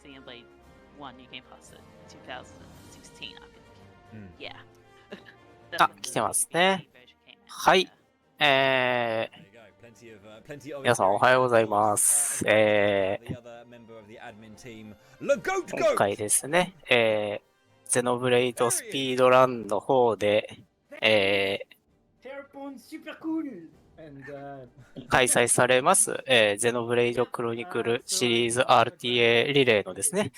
Xenoblade 1 New Game Plus 2016, I think. Yeah. あ、来てますね。はい。皆さんおはようございます。今回ですね、ゼノブレイドスピードランの方で、開催されます、ゼノブレイドクロニクルシリーズ RTA リレーのですね、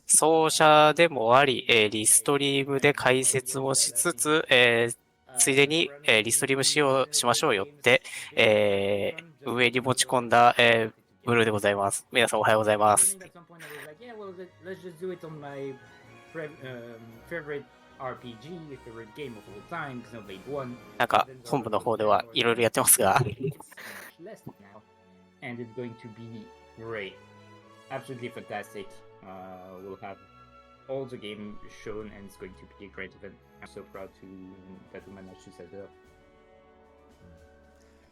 奏者でもあり、リストリームで解説もしつつ、ついでに、リストリームしましょうよって、上に持ち込んだ、ブルーでございます。皆さんおはようございます。なんか本部の方ではいろいろやってますがAnd it's going to be great. Absolutely fantastic. We'll have all the game shown and it's going to be a great event. I'm so proud that we managed to set it up.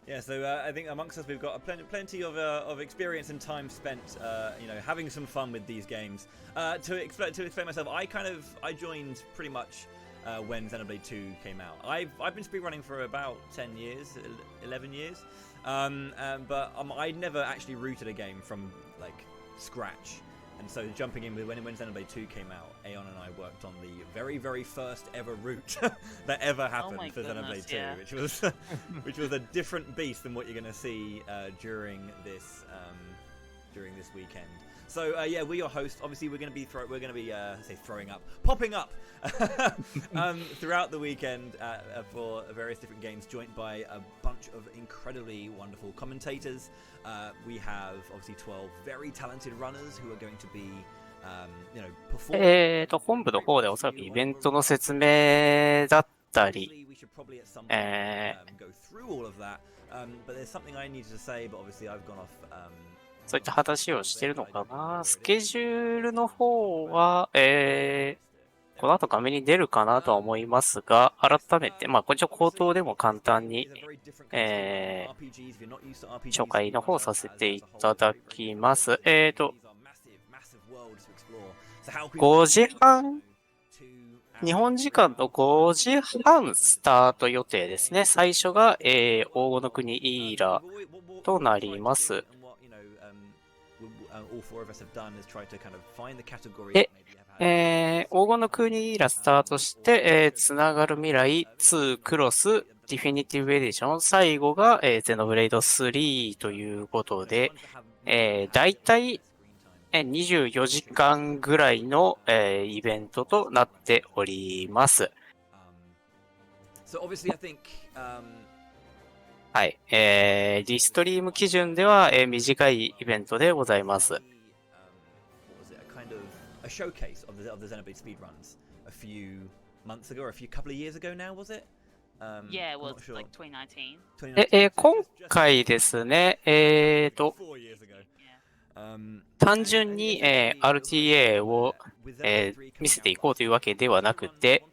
Yeah, so I think amongst us we've got plenty of experience and time spent, having some fun with these games. To explain myself, I joined pretty much when Xenoblade 2 came out. I've been speedrunning for about 10 years, 11 years, but I never actually rooted a game from like scratch. And so jumping in with when Xenoblade 2 came out, Aeon and I worked on the very first ever route that ever happened for Xenoblade 2, yeah. which was a different beast than what you're going to see during this weekend. So yeah, we're your host. Obviously, we're going to be popping up throughout the weekend for various different games, joined by a bunch of incredibly wonderful commentators. We have obviously 12 very talented runners who are going to be, performing. 本部の方でおそらくイベントの説明だったり、go through all of that. But there's something I needed to say, but obviously I've gone off. そういった話をしてるのかな。スケジュールの方は、この後画面に出るかなとは思いますが、改めて、これ口頭でも簡単に、紹介の方させていただきます。5時半、日本時間の5時半スタート予定ですね。最初が、黄金の国イーラとなります。で、黄金の国イーラスタートして、つながる未来2クロスディフィニティブエディション、最後が、ゼノブレイド3ということで、だいたい24時間ぐらいの、イベントとなっております。はい、リストリーム基準では、短いイベントでございます。A showcase of the Xenoblade speedruns a few months ago or a couple of years ago now, was it? Yeah, it was like 2019. 今回ですね、単純に、RTA を、見せていこうというわけではなくて、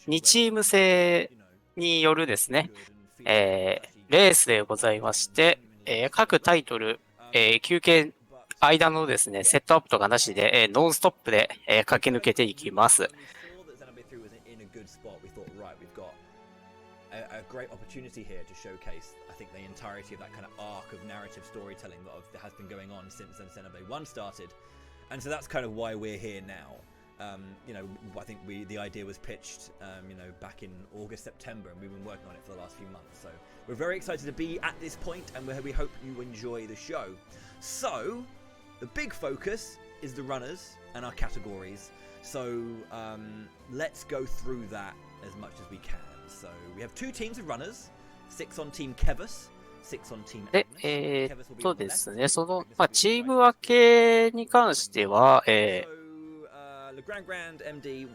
2チーム制によるですね、レースでございまして、各タイトル、休憩間のですね、セットアップとかなしで、ノンストップで、駆け抜けていきます。A great opportunity here to showcase, I think, the entirety of that kind of arc of narrative storytelling that has been going on since Xenoblade 1 started, and so that's kind of why we're here now. I think the idea was pitched, back in August, September, and we've been working on it for the last few months. So we're very excited to be at this point, and we hope you enjoy the show. So the big focus is the runners and our categories. So let's go through that as much as we can. So we have 2 teams of runners, 6 on Team Kevus, 6 on Team Atlas. ですね、その、チーム分けに関しては、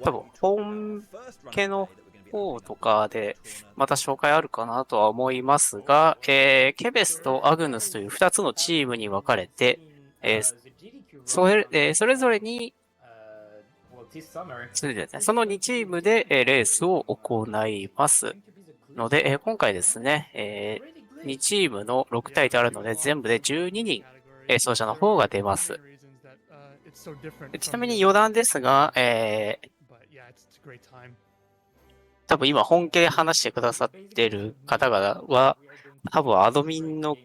多分本家の方とかでまた紹介あるかなとは思いますが、ケベスとアグヌスという2つのチームに分かれて、それぞれにその2チームでレースを行いますので、今回ですね、2チームの6体とあるので全部で12人奏者の方が出ます。ちなみに余談ですが、多分今本気で話してくださってる方々は、多分アドミンの、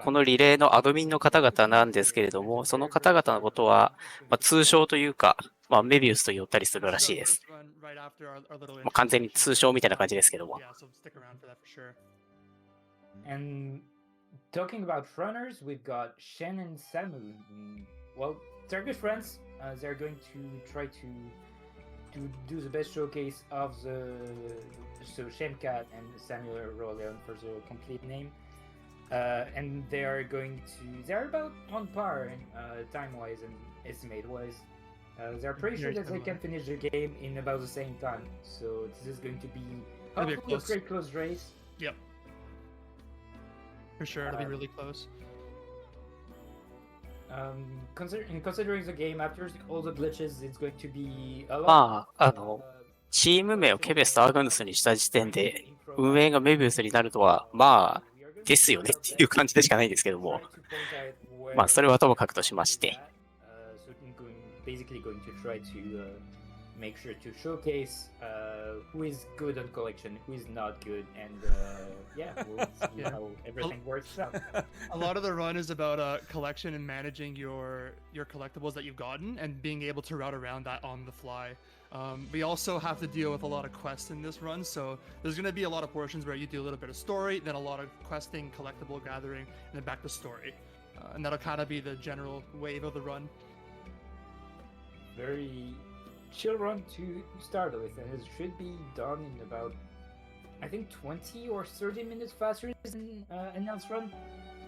このリレーのアドミンの方々なんですけれども、その方々のことは、通称というか、メビウスと呼ったりするらしいです。完全に通称みたいな感じですけども。And talking about runners, we've got Shen and Samu. Well, they're good friends. They're going to try to do the best showcase of the Shenkat and Samuel Roleon for the complete name. And they're about on par time-wise and estimate-wise. They're pretty sure that they can finish the game in about the same time. So this is going to be hopefully a very close race. Yep. For sure, it'll be really close. Considering the game, after all the glitches, it's going to be a lot. チーム名をケベスとアグヌスにした時点で、運営がメビウスになるとは、ですよねっていう感じでしかないんですけども、それはともかくとしまして。Basically going to try to make sure to showcase who is good on collection, who is not good, and we'll see how everything works out. A lot of the run is about collection and managing your collectibles that you've gotten and being able to route around that on the fly. We also have to deal with a lot of quests in this run, so there's going to be a lot of portions where you do a little bit of story, then a lot of questing, collectible gathering, and then back to story. And that'll kind of be the general wave of the run. Very chill run to start with, and it should be done in about, I think, 20 or 30 minutes faster than an else run,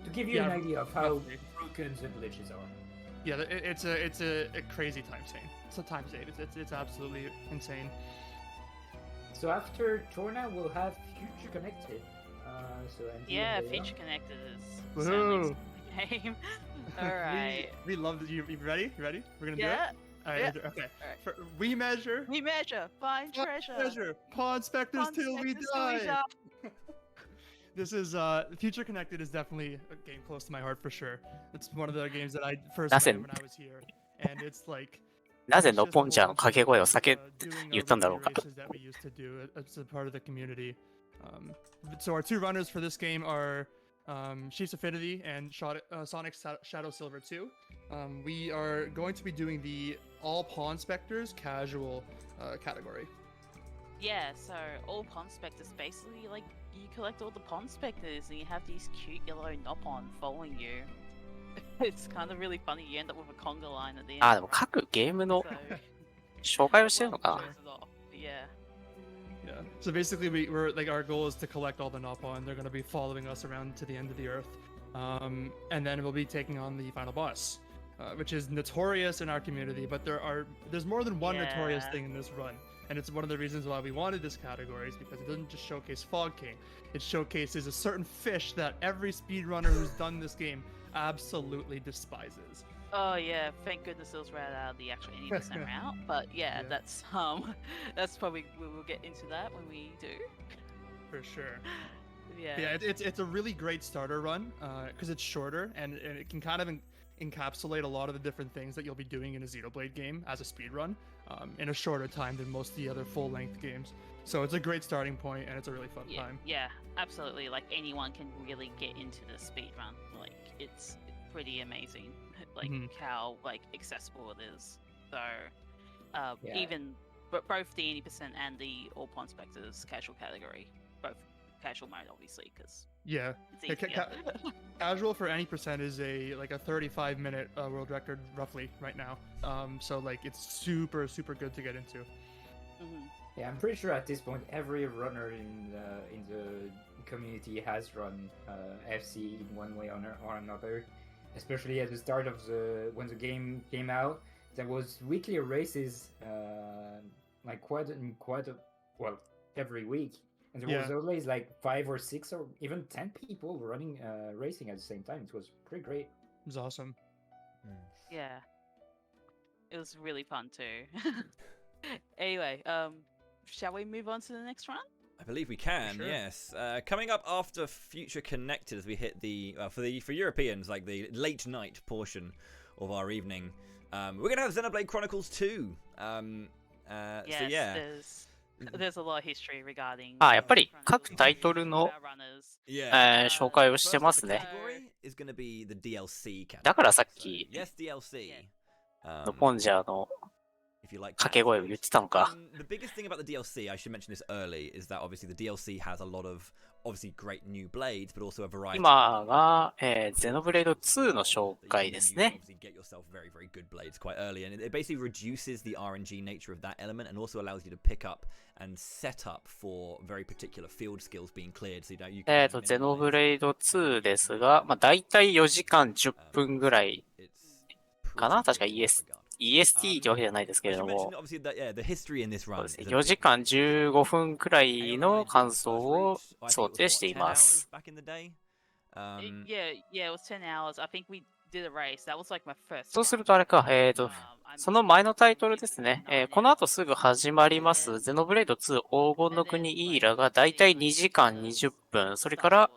to give you an idea of how broken the glitches are. Yeah, it's a crazy time save. It's a time save. It's absolutely insane. So after Torna, we'll have Future Connected. Future Connected is Woohoo! Game. All right. We love that. You ready? Ready? We're gonna do it. All right. Yeah. Okay. All right. We measure. Find treasure. Pawn specters till we die. This is Future Connected is definitely a game close to my heart for sure. It's one of the games that I first played when I was here, and it's like. なぜのポンちゃんの掛け声を言ったんだろうか。That we used to do as a part of the community. So our two runners for this game are Chiefs Affinity and Sonic Shadow Silver 2. We are going to be doing the all Pawn Specters casual category. Yeah, so all Pawn Specters basically like you collect all the Pawn Specters and you have these cute yellow Nopon following you. It's kind of really funny. You end up with a conga line at the end. でも各ゲームの紹介をしてるのかな。Yeah. Yeah. So basically, we're like our goal is to collect all the Nopon. They're going to be following us around to the end of the earth, and then we'll be taking on the final boss, which is notorious in our community. But there's more than one notorious thing in this run, and it's one of the reasons why we wanted this category is because it doesn't just showcase Fog King. It showcases a certain fish that every speedrunner who's done this game absolutely despises. Oh yeah, thank goodness it was right out of the actual 80% route. But yeah, that's probably we'll get into that when we do. For sure. Yeah. It's a really great starter run because it's shorter and it can kind of encapsulate a lot of the different things that you'll be doing in a Xenoblade game as a speed run in a shorter time than most of the other full-length games. So it's a great starting point and it's a really fun time. Yeah, absolutely. Like anyone can really get into the speed run. Like it's pretty amazing. Like how like accessible it is. So even both the 80% and the all Pawn Specters casual category, both casual mode obviously because it's casual for any percent is a 35-minute world record roughly right now. So like it's super good to get into. Yeah, I'm pretty sure at this point every runner in the community has run FC in one way or another. Especially at the start of when the game came out, there was weekly races every week, and there was always like 5 or 6 or even 10 people running racing at the same time. It was pretty great. It was awesome. Yeah, it was really fun too. Anyway, shall we move on to the next round? I believe we can, Sure. yes. Coming up after Future Connected, as we hit for Europeans, like the late night portion of our evening, we're gonna have Xenoblade Chronicles 2. Yes, so yeah, there's a lot of history regarding. やっぱり各タイトルの、yeah. 紹介をしてますね。 Category is gonna be the DLC category. だからさっき、 Yes, DLC. のポンジャーの If you like 掛け声を言ってたのか。The biggest thing about the DLC, I should mention this early, is that obviously the DLC has a lot of obviously great new blades, but also a variety. 今が、ゼノブレイド2の紹介ですね。 Obviously get yourself very, very good blades quite early, and it basically reduces the RNG nature of that element, and also allows you to pick up and set up for very particular field skills being cleared. So you can ゼノブレイド2ですが、だいたい4時間10分ぐらいかな、確か EST ってわけじゃないですけれども、obviously the history in this run 4時間15分くらいの感想を想定しています。 back in the day. Yeah, it was 10 hours. I think we did a race. That was like my first. そうするとあれか、その前のタイトルですね。この後すぐ始まります、ゼノブレイド2黄金の国イーラがだいたい2時間20分。それから、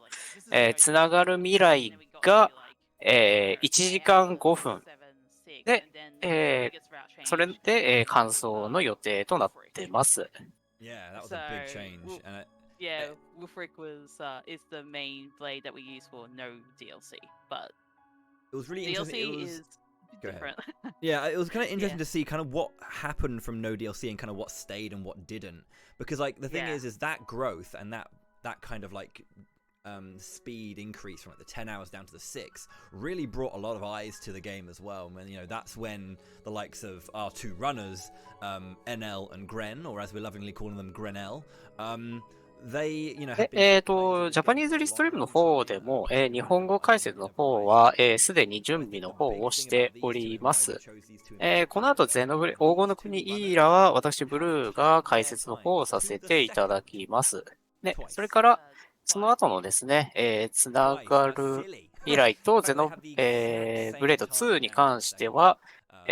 つながる未来が、1時間5分。で、それで、感想の予定となってます。Yeah, that was a big change. And yeah, Wolfric is the main blade that we use for no DLC, but it was really interesting. DLC is different. Yeah, it was kind of interesting to see kind of what happened from no DLC and kind of what stayed and what didn't. Because like the thing is that growth and that kind of like speed increase from like the 10 hours down to the 6 really brought a lot of eyes to the game as well. And that's when the likes of our two runners, NL and Gren, or as we're lovingly calling them, Grenell, they, ジャパニーズリストリームの方でも、日本語解説の方は、すでに準備の方をしております。この後、ゼノブレ、黄金の国イーラは、私、ブルーが解説の方をさせていただきます。で、それから、その後のですね、つながる未来とゼノ、ブレード2に関しては、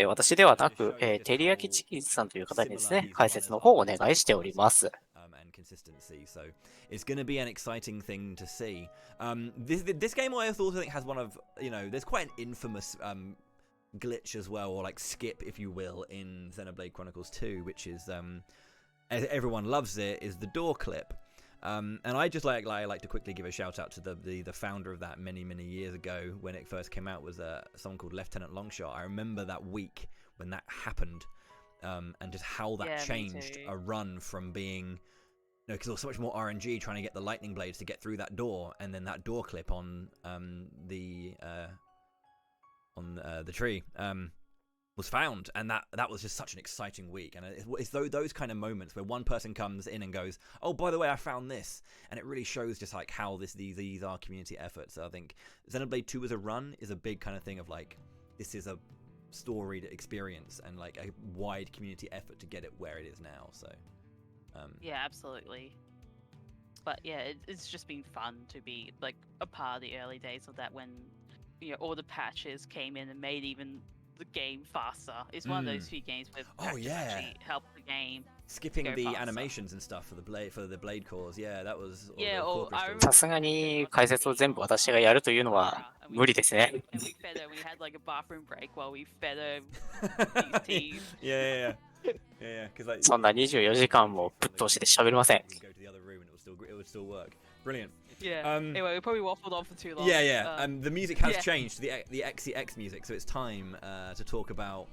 私ではなく、テリヤキチキンさんという方にですね、解説の方をお願いしております。Consistency, so it's going to be an exciting thing to see. This game I also think has one of, there's quite an infamous glitch as well, or like skip, if you will, in Xenoblade Chronicles 2, which is everyone loves it, is the door clip. And I just like to quickly give a shout out to the founder of that many years ago when it first came out, was someone called Lieutenant Longshot. I remember that week when that happened, and just how that changed a run from being, because there was so much more RNG trying to get the lightning blades to get through that door, and then that door clip on the tree was found, and that was just such an exciting week. And it's those kind of moments where one person comes in and goes, "Oh, by the way, I found this," and it really shows just like how these are community efforts. So I think Xenoblade 2 as a run is a big kind of thing of like, this is a storied experience and like a wide community effort to get it where it is now. So. Yeah, absolutely. But yeah, it's just been fun to be like a part of the early days of that, when all the patches came in and made even the game faster. It's one of those few games where patches actually help the game. Skipping the animations and stuff for the blade cores, yeah, that was. Yeah,さすがに解説を全部私がやるというのは無理ですね。And we had like a bathroom break while we fed these teas. Yeah, because like そんな24時間もぶっ通しで喋れません。go to the other room and it would still work. Brilliant. Yeah. Anyway, we probably waffled on for too long. Yeah. The music has changed to the XCX music, so it's time to talk about.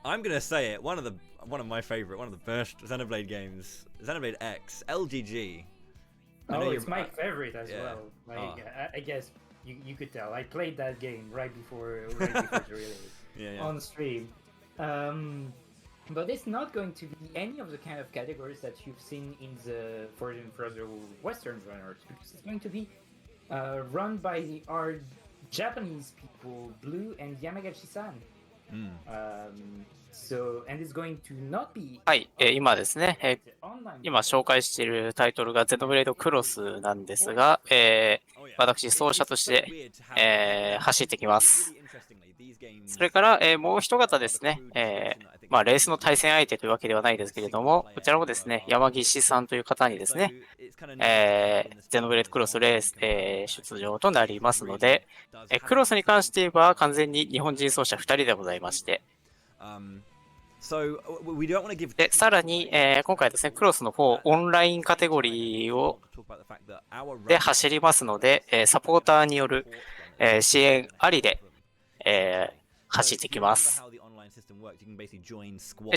I'm gonna say it. One of my favorite, one of the best Xenoblade games, Xenoblade X, LGG. Oh, it's my favorite as well. Like, I guess you could tell. I played that game right before the release on stream. But it's not going to be any of the kind of categories that you've seen for the Western runners, because it's going to be run by our Japanese people, Blue and Yamagachi-san. And it's going to not be はい、今ですね、今紹介しているタイトルがゼノブレイドクロスなんですが、私、走者として、走ってきます。それから、もう一方ですね、まあ、レースの対戦相手というわけではないですけれども、こちらもですね、山岸さんという方にですね、ゼノブレードクロスレース、出場となりますので、クロスに関して言えば完全に日本人走者2人でございまして、で、さらに、今回ですね、クロスの方、オンラインカテゴリーで走りますので、サポーターによる、支援ありで、走ってきます。ちょ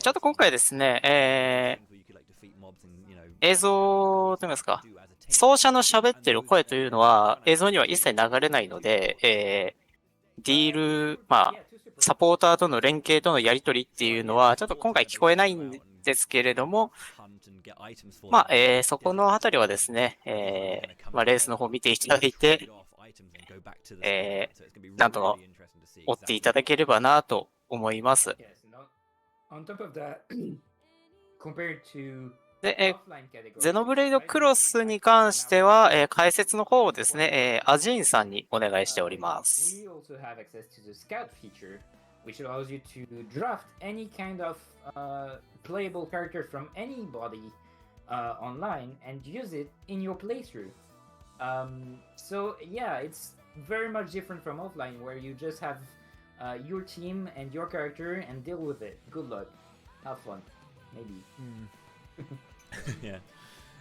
っと今回ですね、映像といいますか、走者の喋ってる声というのは映像には一切流れないので、ディール、まあ、サポーターとの連携とのやり取りっていうのはちょっと今回聞こえないんですけれども、まあ、そこのあたりはですね、まあ、レースの方見ていただいて、なんとか追っていただければなと思います。で、ゼノブレイドクロスに関しては、解説の方をですね、アジーンさんにお願いしております。Which allows you to draft any kind of playable character from anybody online and use it in your playthrough. So yeah, it's very much different from offline where you just have your team and your character and deal with it. Good luck. Have fun. Maybe. Yeah.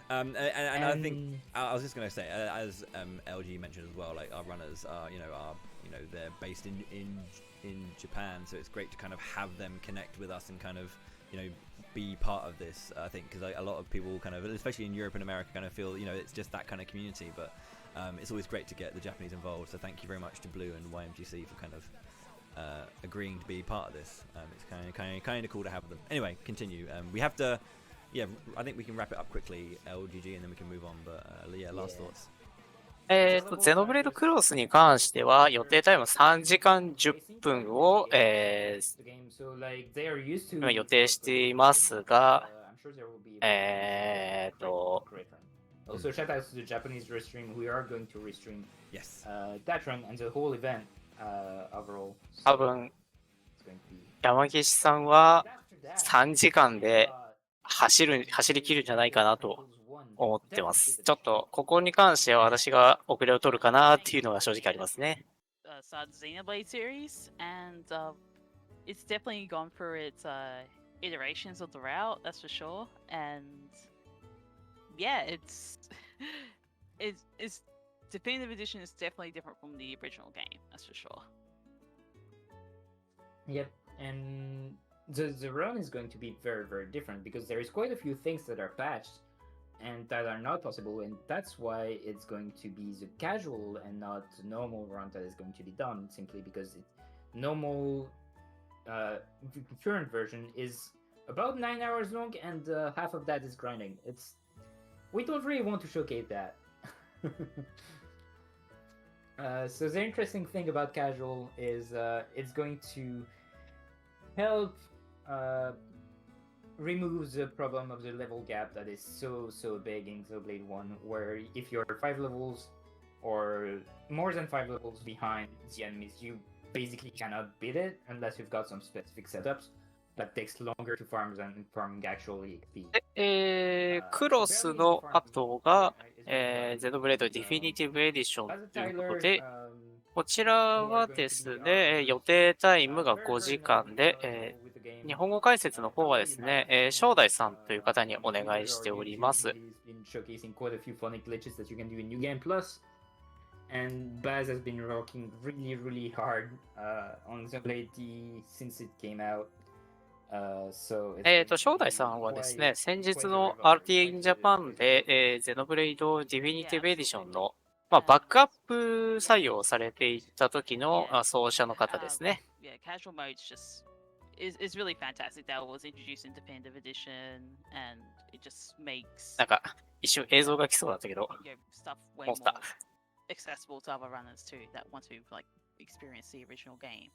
And I think I was just going to say, as LG mentioned as well, like our runners are, they're based in Japan, so it's great to kind of have them connect with us and kind of, be part of this. I think because a lot of people kind of, especially in Europe and America, kind of feel, it's just that kind of community. But it's always great to get the Japanese involved. So thank you very much to Blue and YMGC for kind of agreeing to be part of this. It's kind of cool to have them. Anyway, continue. We have to. Yeah, I think we can wrap it up quickly, LGG, and then we can move on. But yeah, last thoughts. ゼノブレードクロスに関しては予定タイム3時間10分を、今予定していますが、Also, shout out to the Japanese restream. We are going to restream that run and the whole event overall. 多分、山岸さんは3時間で走り切るんじゃないかなと思ってます。ちょっとここに関しては私が遅れを取るかなっていうのが正直ありますね。Xenoblade series, and it's definitely gone through its iterations of the route, that's for sure. And yeah, it's definitive edition is definitely different from the original game, that's for sure. Yep, and the run is going to be very, very different because there is quite a few things that are patched and that are not possible, and that's why it's going to be the casual and not the normal run that is going to be done, simply because the normal current version is about 9 hours long and half of that is grinding. We don't really want to showcase that. So the interesting thing about casual is it's going to help remove the problem of the level gap that is so big in Xenoblade 1, where if you're 5 levels or more than 5 levels behind the enemies, you basically cannot beat it unless you've got some specific setups that takes longer to farm than farming actual EXP. クロスの後が、ゼノブレードディフィニティブエディションということで、こちらはですね、予定タイムが5時間で、日本語解説の方はですね、正代さんという方にお願いしております。And Baz has been working really hard on Xenoblade since it came out. 正代さんはですね、先日の RTA in Japan で、ゼノブレイドディフィニティブエディションの、バックアップ採用されていた時の奏者の方ですね。Casual mode is really fantastic. That was introduced in definitive edition, and it just makes なんか一瞬映像が来そうだったけど、stuff way more accessible to other runners too that want to like experience the original game.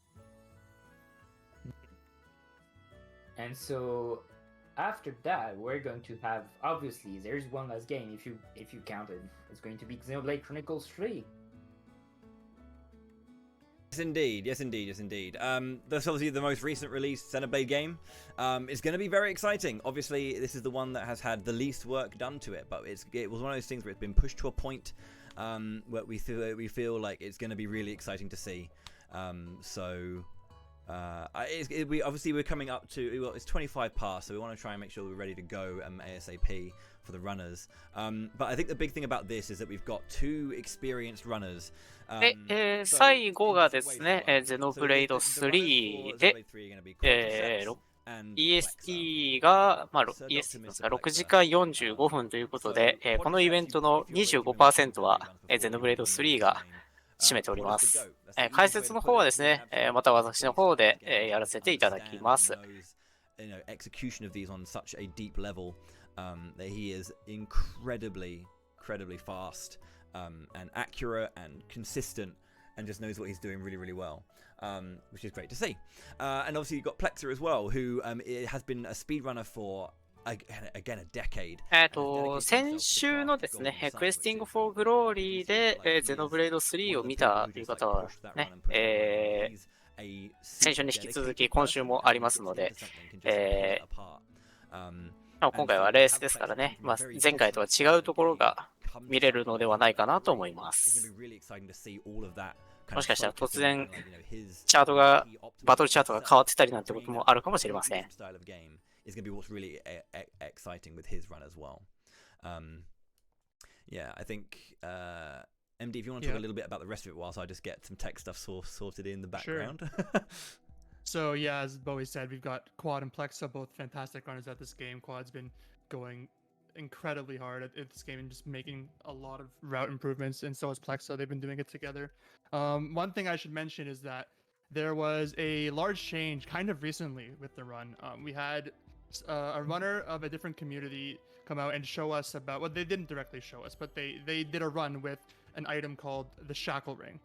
And so after that, we're going to have, obviously, there's one last game if you counted. It's going to be Xenoblade Chronicles 3. Yes, indeed. Yes, indeed. Yes, indeed. That's obviously the most recent released Xenoblade game. It's going to be very exciting. Obviously, this is the one that has had the least work done to it, but it was one of those things where it's been pushed to a point where we feel like it's going to be really exciting to see. We're coming up to, it's 25 past, so we want to try and make sure we're ready to go ASAP for the runners. But I think the big thing about this is that we've got 2 experienced runners. 最後がですね、ゼノブレイド3で、EST が、EST ですが6時間45分ということで、このイベントの 25% は、ゼノブレイド3が占めております。解説の方はですね、また私の方で、やらせていただきます。Execution of these on such a deep level that he is incredibly fast and accurate and consistent and just knows what he's doing really, really well, which is great to see. And obviously you've got Plexer as well, who has been a speedrunner for again a decade. 先週のですね、クエスティング・フォー・グローリーで、ゼノブレイド3を見たという方はね、先週に引き続き今週もありますので、今回はレースですからね、前回とは違うところが見れるのではないかなと思います。もしかしたら突然チャートがバトルチャートが変わってたりなんてこともあるかもしれません。Is going to be what's really exciting with his run as well. Yeah, I think MD, if you want to talk a little bit about the rest of it whilst I just get some tech stuff sorted in the background. Sure. So yeah, as Bowie said, we've got Quad and Plexa, both fantastic runners at this game. Quad's been going incredibly hard at this game and just making a lot of route improvements, and so has Plexa. They've been doing it together. One thing I should mention is that there was a large change kind of recently with the run. We had a runner of a different community come out and show us about, well, they didn't directly show us, but they did a run with an item called the Shackle Ring.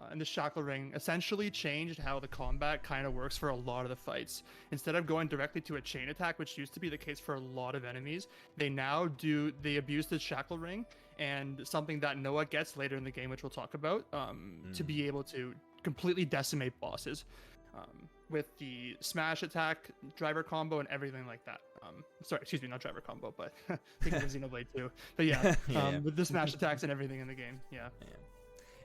And the Shackle Ring essentially changed how the combat kind of works for a lot of the fights. Instead of going directly to a chain attack, which used to be the case for a lot of enemies, they abuse the Shackle Ring and something that Noah gets later in the game, which we'll talk about, to be able to completely decimate bosses. With the smash attack, driver combo, and everything like that. Sorry, excuse me, not driver combo, but thinking of Xenoblade 2. But yeah, with the smash attacks and everything in the game, yeah.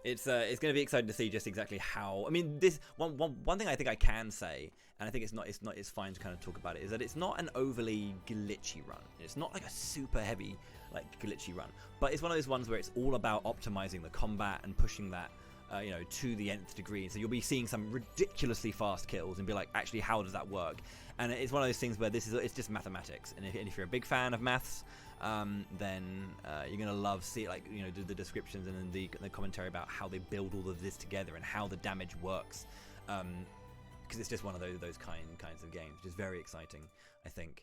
It's going to be exciting to see just exactly how. I mean, this one thing I think I can say, and I think it's fine to kind of talk about it, is that it's not an overly glitchy run. It's not like a super heavy like glitchy run, but it's one of those ones where it's all about optimizing the combat and pushing that. To the nth degree. So you'll be seeing some ridiculously fast kills and be like, actually, how does that work? And it's one of those things where it's just mathematics. And if you're a big fan of maths, then you're gonna love the descriptions and then the commentary about how they build all of this together and how the damage works. Because it's just one of those kinds of games, which is very exciting, I think.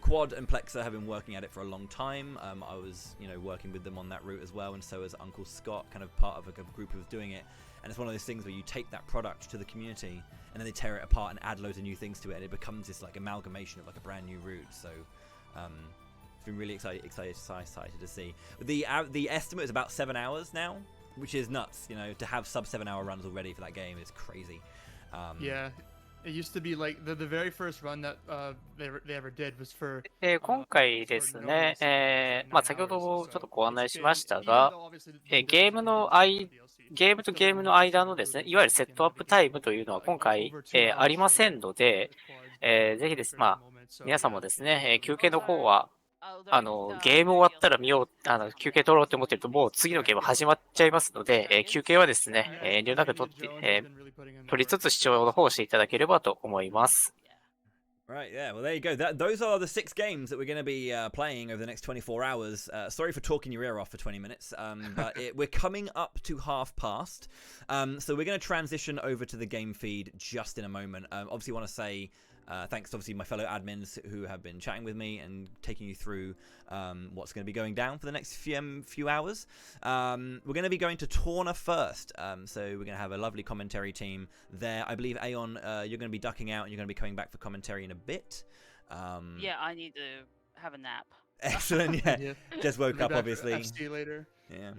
Quad and Plexa have been working at it for a long time. I was, working with them on that route as well, and so is Uncle Scott, kind of part of a group who was doing it. And it's one of those things where you take that product to the community, and then they tear it apart and add loads of new things to it, and it becomes this like amalgamation of like a brand new route. So it's been really excited to see. The estimate is about 7 hours now, which is nuts. To have sub 7 hour runs already for that game is crazy. Yeah. It used to be like the very first run that they ever did was for 今回ですね、先ほどもちょっとご案内しましたが、ゲームとゲームの間のですね、いわゆるセットアップタイムというのは今回、ありませんので、ぜひです、皆さんもですね、休憩の方はゲーム終わったら見よう、休憩取ろうと思ってると、もう次のゲーム始まっちゃいますので、休憩はですね、遠慮なく取りつつ視聴の方をしていただければと思います。Right, yeah, well, there you go. Those are the 6 games that we're going to be playing over the next 24 hours. Sorry for talking your ear off for 20 minutes, but we're coming up to half past. So we're going to transition over to the game feed just in a moment. Obviously, want to say thanks to obviously my fellow admins who have been chatting with me and taking you through what's going to be going down for the next few hours. We're going to be going to Torna first, so we're going to have a lovely commentary team there. I believe, Aeon, you're going to be ducking out and you're going to be coming back for commentary in a bit. Yeah, I need to have a nap. Excellent, yeah. Just woke up, obviously. FC later. Yeah.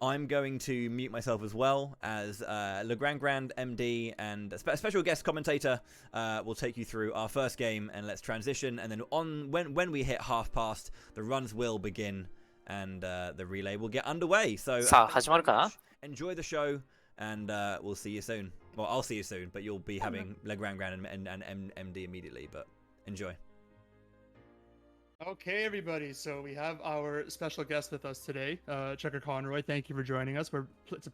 I'm going to mute myself as well as Le Grand MD and a special guest commentator will take you through our first game, and let's transition. And then when we hit half past, the runs will begin and the relay will get underway. So さあ、始まるかな enjoy the show, and we'll see you soon. Well, I'll see you soon, but you'll be having Le Grand and MD immediately. But enjoy. Okay, everybody. So we have our special guest with us today, Checker Conroy. Thank you for joining us. It's a